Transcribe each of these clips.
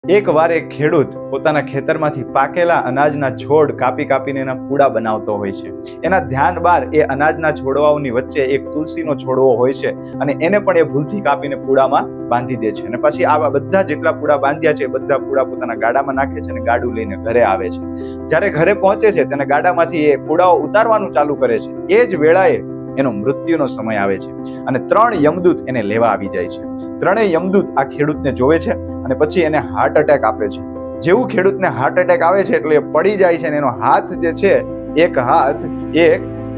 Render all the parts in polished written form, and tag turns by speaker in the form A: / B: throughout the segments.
A: એકવાર એક ખેડૂત પોતાના ખેતરમાંથી પાકેલા અનાજના છોડ કાપીને એના પૂડા બનાવતો હોય છે. એના ધ્યાન બહાર એ અનાજના છોડવાઓની વચ્ચે એક તુલસીનો છોડવો હોય છે અને એને પણ એ ભૂલથી કાપીને પૂડામાં બાંધી દે છે. અને પછી આવા બધા જેટલા પૂડા બાંધ્યા છે એ બધા પૂડા પોતાના ગાડામાં નાખે છે અને ગાડું લઈને ઘરે આવે છે. જ્યારે ઘરે પહોંચે છે તેને ગાડામાંથી એ પૂડાઓ ઉતારવાનું ચાલુ કરે છે. એ જ વેળાએ એનો મૃત્યુનો સમય આવે છે અને 3 યમદૂત એને લેવા આવી જાય છે. 3 યમદૂત આ ખેડૂતને જોવે છે અને પછી એને હાર્ટ એટેક આપે છે. જેવું ખેડૂતને હાર્ટ એટેક આવે છે એટલે એ પડી જાય છે અને એનો હાથ જે છે એક હાથ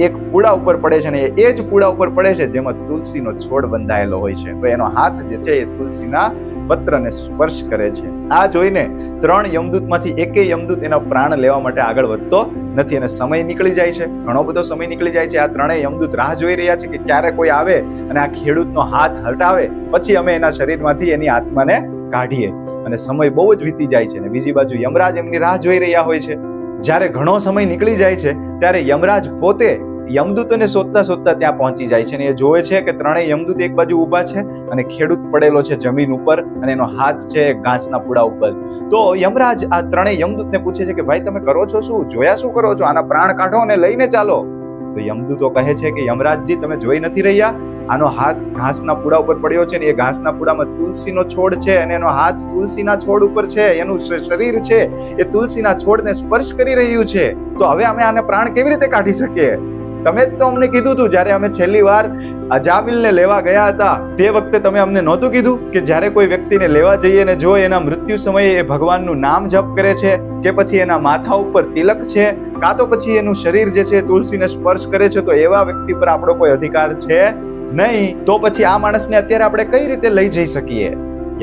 A: એક પૂડા ઉપર પડે છે અને એ જ પૂડા ઉપર પડે છે જેમાં તુલસીનો છોડ બંધાયેલો હોય છે. તો એનો હાથ જે છે એ તુલસીના પત્રને સ્પર્શ કરે છે. આ જોઈને 3 યમદૂતમાંથી એકેય યમદૂત એના પ્રાણ લેવા માટે આગળ વધતો નથી અને સમય નીકળી જાય છે. ઘણો બધો સમય નીકળી જાય છે. આ 3 યમદૂત રાહ જોઈ રહ્યા છે કે ક્યારે કોઈ આવે અને આ ખેડૂતનો હાથ હટાવે, પછી અમે એના શરીરમાંથી એની આત્માને કાઢીએ. અને સમય બહુ જ વીતી જાય છે અને બીજી બાજુ યમરાજ એમની રાહ જોઈ રહ્યા હોય છે. જ્યારે ઘણો સમય નીકળી જાય છે ત્યારે યમરાજ પોતે યમદૂતોને શોધતા ત્યાં પહોંચી જાય છે અને એ જોવે છે કે 3 યમદૂત એક બાજુ ઊભા છે અને ખેડૂત પડેલો છે જમીન ઉપર અને એનો હાથ છે ઘાસના પૂડા ઉપર. તો યમરાજ આ 3 યમદૂતને પૂછે છે કે ભાઈ તમે કરો છો શું? જોયા શું કરો છો? આના પ્રાણ કાઢો અને લઈને ચાલો. તો યમદૂતો કહે છે કે યમરાજજી તમે જોઈ નથી રહ્યા? આનો હાથ ઘાસના પૂડા ઉપર પડ્યો છે ને એ ઘાસના પૂડામાં તુલસીનો છોડ છે અને એનો હાથ તુલસીના છોડ ઉપર છે. એનું શરીર છે એ તુલસીના છોડને સ્પર્શ કરી રહ્યું છે. તો હવે અમે આને પ્રાણ કેવી રીતે કાઢી શકીએ? તમે જ તો અમને કીધું હતું જ્યારે અમે છેલ્લી વાર અજામિલને લેવા ગયા હતા તે વખતે તમે અમને નહોતું કીધું કે જ્યારે કોઈ વ્યક્તિને લેવા જઈએ ને જો એના મૃત્યુ સમયે એ ભગવાનનું નામ જપ કરે છે કે પછી એના માથા ઉપર તિલક છે કાં તો પછી એનું શરીર જે છે તુલસીને સ્પર્શ કરે છે, તો એવા વ્યક્તિ પર આપણો કોઈ અધિકાર છે નહીં. તો પછી આ માણસને અત્યારે આપણે કઈ રીતે લઈ જઈ શકીએ?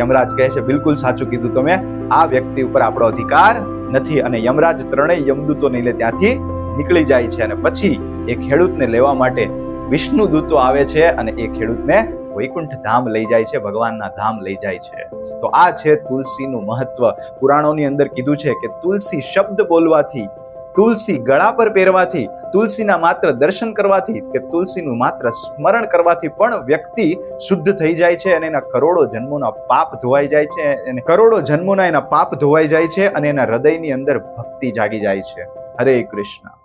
A: યમરાજ કહે છે બિલકુલ સાચું કીધું તમે, આ વ્યક્તિ ઉપર આપણો અધિકાર નથી. અને યમરાજ 3 યમદૂતોને લઈ ત્યાંથી નીકળી જાય છે અને પછી એ ખેડૂતને લેવા માટે વિષ્ણુ દૂતો આવે છે અને એ ખેડૂતને વૈકુંઠ ધામ લઈ જાય છે, ભગવાનના ધામ લઈ જાય છે. તો આ છે તુલસીનું મહત્વ. પુરાણોની અંદર કીધું છે કે તુલસી શબ્દ બોલવાથી, તુલસી ગળા પર પહેરવાથી, તુલસીના માત્ર દર્શન કરવાથી કે તુલસીનું માત્ર સ્મરણ કરવાથી પણ વ્યક્તિ શુદ્ધ થઈ જાય છે અને એના કરોડો જન્મોના પાપ ધોવાઈ જાય છે. અને કરોડો જન્મોના એના પાપ ધોવાઈ જાય છે અને એના હૃદયની અંદર ભક્તિ જાગી જાય છે. હરે કૃષ્ણ.